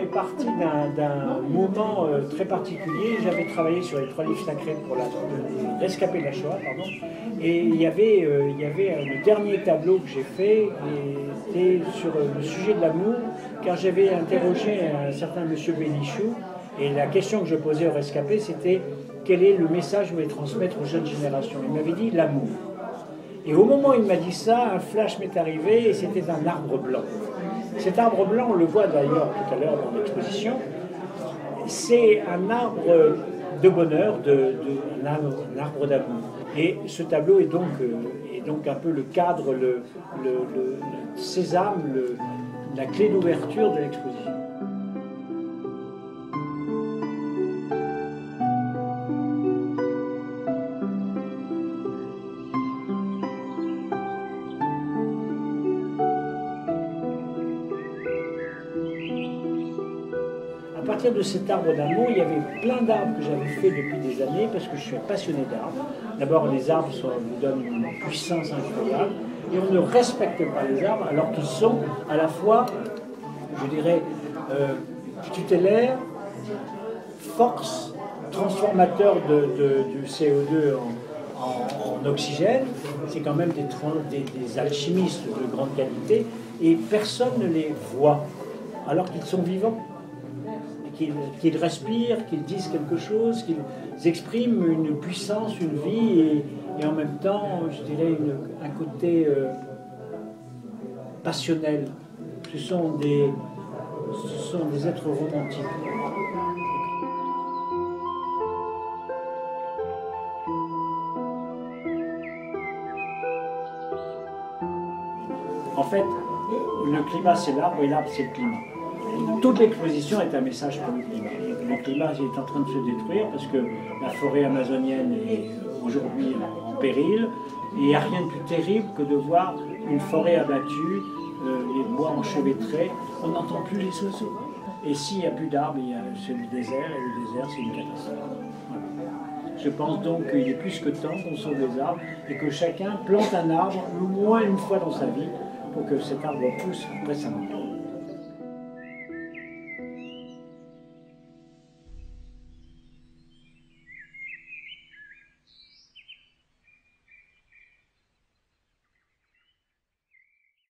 Est partie d'un moment très particulier. J'avais travaillé sur les 3 livres sacrés pour les rescapés de la Shoah, pardon. Et il y avait le dernier tableau que j'ai fait était sur le sujet de l'amour, car j'avais interrogé un certain monsieur Bénichou, et la question que je posais aux rescapés, c'était quel est le message que je voulais transmettre aux jeunes générations. Il m'avait dit l'amour. Et au moment où il m'a dit ça, un flash m'est arrivé, et c'était un arbre blanc. Cet arbre blanc, on le voit d'ailleurs tout à l'heure dans l'exposition, c'est un arbre de bonheur, un arbre d'amour. Et ce tableau est donc un peu le cadre, le sésame, la clé d'ouverture de l'exposition. À partir de cet arbre d'amour, il y avait plein d'arbres que j'avais fait depuis des années parce que je suis passionné d'arbres. D'abord, les arbres vous donnent une puissance incroyable et on ne respecte pas les arbres alors qu'ils sont à la fois, je dirais, tutélaires, force, transformateur du CO2 en oxygène. C'est quand même des alchimistes de grande qualité et personne ne les voit alors qu'ils sont vivants. Qu'ils respirent, qu'ils disent quelque chose, qu'ils expriment une puissance, une vie et en même temps, je dirais, un côté passionnel. Ce sont des êtres romantiques. En fait, le climat c'est l'arbre et l'arbre c'est le climat. Toute l'exposition est un message pour le climat. Le climat est en train de se détruire parce que la forêt amazonienne est aujourd'hui en péril. Et il n'y a rien de plus terrible que de voir une forêt abattue, les bois enchevêtrés, on n'entend plus les oiseaux. Et s'il n'y a plus d'arbres, c'est le désert, et le désert c'est une catastrophe. Voilà. Je pense donc qu'il est plus que temps qu'on sauve les arbres et que chacun plante un arbre au moins une fois dans sa vie pour que cet arbre pousse récemment.